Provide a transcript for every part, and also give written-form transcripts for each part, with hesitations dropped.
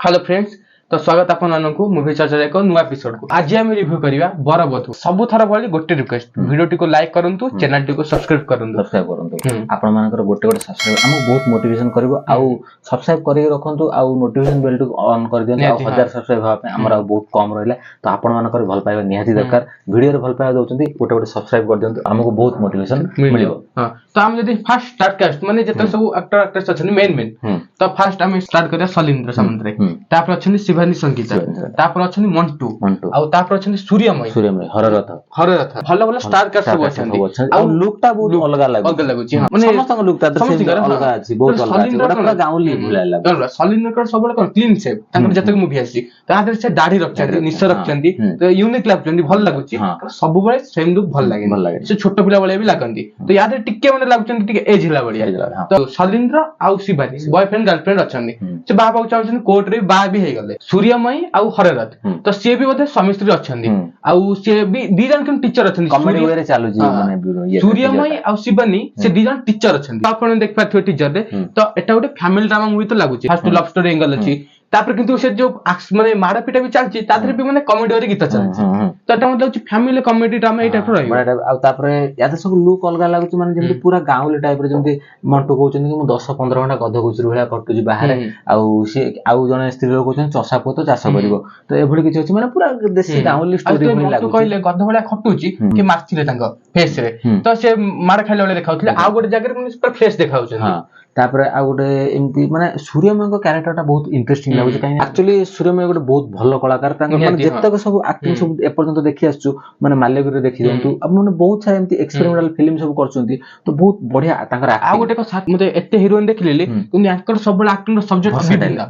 Hello friends, तो स्वागत आपण मानकु मूवी चर्चा एक नुवा एपिसोड को। आज हम रिव्यू करिया बरबधु। सब थरा भली गोटे रिक्वेस्ट, वीडियो टी को लाइक करंतु, चैनल टी को सब्सक्राइब करंतु। आपण मानकर गोटे गोटे सब्सक्राइब हमको बहुत मोटिवेशन करबो। आउ सब्सक्राइब करि रखंतु, आउ नोटिफिकेशन बेल टी ऑन कर दियंतु। आउ 1000 सब्सक्राइब होआ पे हमरा बहुत कम रहला, तो आपण मानकर भल पाइबा निहाती दरकार। वीडियो रे भल पाइबा दउचंती, गोटे गोटे सब्सक्राइब कर दियंतु, हमको बहुत मोटिवेशन मिलिबो। हां, तो हम जदी फर्स्ट स्टार्ट कास्ट माने जते सब एक्टर एक्ट्रेस अछन मेन तो फर्स्ट हम स्टार्ट करिया सलीन्द्र सामंतरे, तापर अछन शिवानी संगीता, तापर अछन मंटू, आउ तापर अछन सूर्यमय हररथ भलो भलो स्टार कास्ट सब अछन। आउ लुकटा बहुत अलग लागु माने समस्त लुकटा तो अलग अछि, बहुत अलग अछि। ओटा गाउली भुला लागु। सलीन्द्र कर सबले कोन क्लीन शेप, ताकर जते मूवी आसी तो आदर से दाढ़ी रखछन, निश रखछन, तो यूनिक लागछन, भल लागुची। सब बळे सेम लुक भल लागे, से छोट पिला बळे भी लागंती। तो यादे टिके माने लागछन टिके एज हिला बळिया। तो सलीन्द्र आउ शिवानी बॉयफ्रेंड गर्लफ्रेंड अछन, से बाबा को चाहछन कोर्ट रे बा भी हे गले। सूर्यमय आउ हररथ तो से भी बोधे स्वामी स्त्री अछन, आउ से भी दी जन के टीचर अछन, कॉमेडी वे रे चालू जी माने सूर्यमय आउ शिवानी से दी जन टीचर अछन। आपण देख पाथो टीचर रे, तो एटा गोटे फैमिली ड्रामा मूवी तो लागुची। फर्स्ट लव स्टोरी एंगल अछि, तापर किंतु से जो माने मारा पिटा भी चलची, तादरे भी माने कॉमेडी वाली गीत चलची। तो एटा मतलब फैमिली कॉमेडी ड्रामा ए टाइप रही माने। आ तापर याते सब लुक अलगा लागुची, माने जेंति पूरा गाउली टाइप रे, जेंति मंटू कहउछन कि मु 10-15 घंटा गध गुचुर भलिया कटुची बाहर, आउ से आउ जने स्त्री लोक कहउछन चसा पुतो चाष करिवो। तो एभली किछ अछि, माने पूरा देसी गाउली स्टोरी भली लागुची। तो कहले गध भलिया खटुची कि मारथिले तांको फेस रे, तो से मार खाइले वाले देखाउथिले। आ गोटे जगह रे पूरा फ्रेश देखाउछन। हां, तापर आ गोटे एमती माने सूर्यमय को कैरेक्टर टा बहुत इंटरेस्टिंग लागुची। काई एक्चुअली सूर्यमय गोटे बहुत भलो कलाकार, तांको माने जत्तक सब एक्टिंग सब ए पर्यंत देखि आछू, माने माल्यगिरी रे देखि दंतु। अब माने बहुत सारा एमती एक्सपेरिमेंटल फिल्म सब करचंती, तो बहुत बढ़िया तांकर आ गोटे को साथ मते एते हीरोइन देखिलेली, किंतु एंकर सब बळ एक्टिंग सब्जेक्ट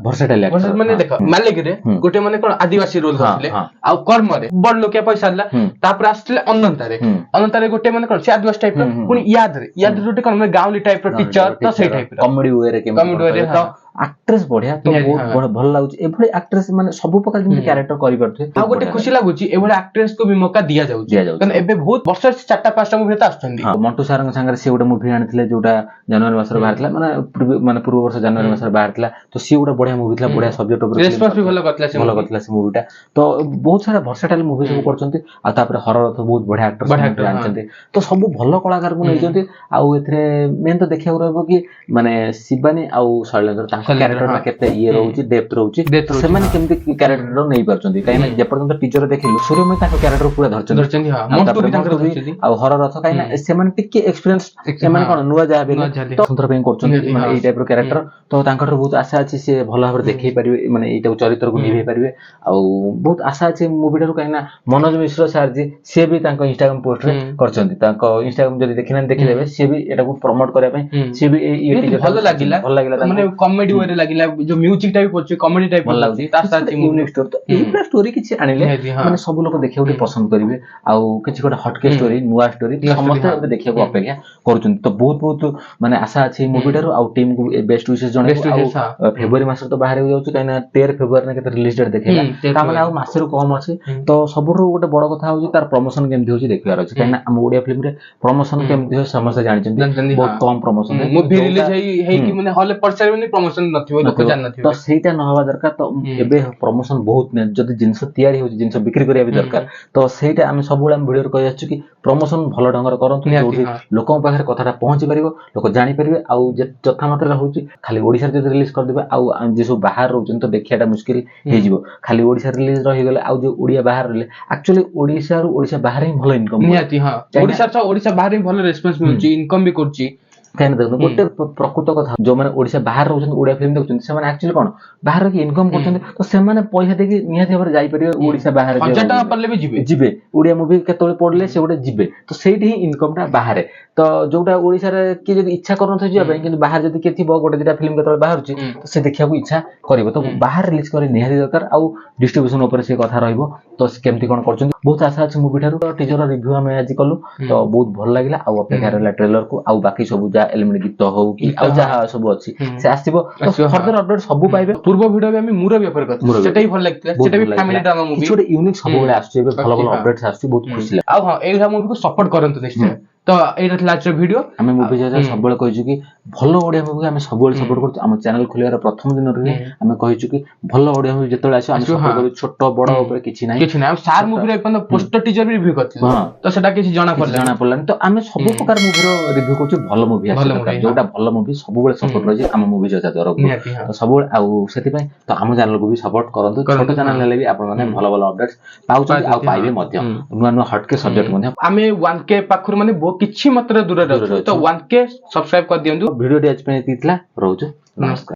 वर्सेटाइल एक्टर माने देखो माल्यगिरी रे गोटे माने कोन आदिवासी रोल करथिले, आ कर्म रे बड लोके पैसा दिला। तापर आस्थिले अनंत रे गोटे माने कोन से आदिवासी टाइप रो, पुनी याद रे गोटे कोन माने गाउली टाइप रो टीचर, तो से टाइप कॉमेडी वे रे तो एक्ट्रेस बढ़िया, तो बहुत भल लागुची। एभली एक्ट्रेस माने सब प्रकार जे कैरेक्टर करि परथे। आ गोटे खुशी लागुची एभली एक्ट्रेस को भी मौका दिया जाउची, कारण एबे बहुत वर्ष 4-5टा मूवी त आछथि। मंटू सारंग संगे से गोटे मूवी आनिथिले, जोटा जनवरी मास रे बाहरथिला, माने पूर्व वर्ष जनवरी मास रे बाहरथिला। तो सी गोटे बढ़िया मूवी थिला, बढ़िया सब्जेक्ट ऊपर रेस्पॉन्स भी भलो करथिला से मूवीटा। तो बहुत सारा वर्सेटाइल मूवी सब करचंती। आ तापर हररथ बहुत बढ़िया एक्टर आनचंती, तो सब भलो कलाकार को नैचंती। आ एथरे मेन तो देखिया रहबो कि माने शिवानी आउ शैलेंद्र कैरेक्टर में केते ये रहउची, डेप्थ रहउची, से माने केमति कैरेक्टर नै परचंती। काइना जे पर्यंत टीचर देखिलु सूर्यमय ताको कैरेक्टर पूरा धरचंती। हां, मंटू भी ताको धरचंती। आ हररथ काइना से माने टिके एक्सपीरियंस, से माने कोन नुवा जाबे तो सुंदर पेन करचंती, माने ए टाइप रो कैरेक्टर। तो तांकर बहुत आशा अछि से भलो भाबरे देखै परिबे, माने एटा चरित्र को निभै परिबे। आ बहुत आशा अछि मूवीटा रो, काइना मनोज मिश्र सर जी से भी तांको इंस्टाग्राम पोस्ट रे करचंती। तांको इंस्टाग्राम जदी देखिना देखिलेबे, से भी एटा को प्रमोट करे पय, से भी ये टीचर भलो लागिला माने कॉमेडी वे लागला, जो म्यूजिक टाइप होची कॉमेडी टाइप भल लागुची। ता साथ यूनिक स्टोरी, तो एटा स्टोरी किछि आनिले माने सब लोक देखियो भी पसंद करिवे। आ किछि गोटे हटके स्टोरी, नुवा स्टोरी समस्त ओते देखियो को अपेक्षा करचुन। तो बहुत माने आशा अछि मूवीटा रो। आ टीम को बेस्ट विशेष जणे फेब्रुआरी मास तो बाहर हो जाउची, काइना 13 फेब्रुआरी ने केते रिलीज डेट देखेला, ता माने आ मास रो कम अछि। तो सबरो गोटे बड़ कथा होची तार प्रमोशन केमथि होची देखियार अछि। काइना हम ओडिया फिल्म रे प्रमोशन केमथि हो समस्त जानिचंती, बहुत कम प्रमोशन मूवी रिलीज हेई कि माने हॉल परचारबेनी प्रमोशन नथिबो, लोक जान नथिबो। तो सेटा न होबा दरकार। तो एबे प्रमोशन बहुत ने जदी जिंस तयारी होची, जिंस बिक्री करिया भी दरकार। तो सेटा हम सब हम वीडियो रे कहि आछु कि प्रमोशन भलो ढंगर करंतु, जोठी लोकन पाखरे कथाटा पहुंची परिबो, लोक जानि परिबे। आ जथा मात्रा होची खाली ओडिसा रे रिलीज कर दिबे, आ जे सब बाहर रहउचन तो देखियाटा मुश्किल हे जिवो। खाली ओडिसा रिलीज रहि गेले, आ जो ओडिया बाहर रहले, एक्चुअली ओडिसा रो ओडिसा बाहर ही भलो इनकम नियाती। हां, ओडिसा बाहर ही भलो रिस्पांस मिलची, इनकम भी करची। कहने देखो गोटे प्रकृत कथा, जो माने ओडिसा बाहर रहउछन ओडिया फिल्म देखुछन, से माने एक्चुअली कोन बाहर के इनकम करछन, तो से माने पैसा देके निहाती भाबरे जाई परिबे ओडिसा बाहर। 1000 टका पड़ले भी जिबे ओडिया मूवी केतोले पड़ले से गोटे जिबे, तो सेठी ही इनकम टा बाहर। तो जोटा ओडिसा रे के जदी इच्छा करन थ जिबा, किंतु बाहर जदी के थिबो गोटे दिटा फिल्म केतोले बाहर छि, तो से देखिया को इच्छा करिवो। तो बाहर रिलीज करे निहाती दरकार। आ डिस्ट्रीब्यूशन ऊपर से कथा रहइबो, तो केमथि कोन करछन बहुत आशा अछि मूवी थारो। टीजर रिव्यू हम आज कलु, तो बहुत भल लागिला। आ अपेक्षा रहला ट्रेलर को, आ बाकी सब जा एलिमेंट गीत हो कि आ जहा सब अछि से आसीबो। तो फर्दर अपडेट सब पाइबे। पूर्व वीडियो में हम मुरा व्यापार करथि, सेटा ही भल लागतिला। सेटा भी फैमिली ड्रामा मूवी, छोटे यूनिक सब बेले आछे, भल भल अपडेट्स आछी, बहुत खुशी लाग। आ हां एहा मूवी को सपोर्ट करंतु निश्चय। तो एटा थिला आज वीडियो आमे मूवी जे सबले कहिछु कि भलो ओडिया मूवी आमे सबले सपोर्ट करछु हम चैनल खोलियार प्रथम दिन रे आमे कहिछु कि भलो ओडिया मूवी जेतले आसी आमे सपोर्ट करू छोट बड़ ऊपर किछि नै सार मूवी रे पण पोस्टर टीजर भी रिव्यू करथिल तो सेटा किछि जाना पड़लानी तो आमे सब प्रकार मूवी रो रिव्यू करछु भलो मूवी आसी जोटा भलो मूवी सबले सपोर्ट रहि आमे मूवी जता तरफ तो सबले आ सेति पय तो हम चैनल को भी सपोर्ट करंतु छोट चैनल हेले भी आपण माने भलो भलो अपडेट्स पाउछु आ पाइबे मध्य नुवा नुवा हटके सब्जेक्ट मध्य आमे 1k पाखुर माने किछि मात्रा दूर रहछु तो 1k सब्सक्राइब कर दियंतु वीडियो टी आज पे तीतला रहउछु नमस्कार।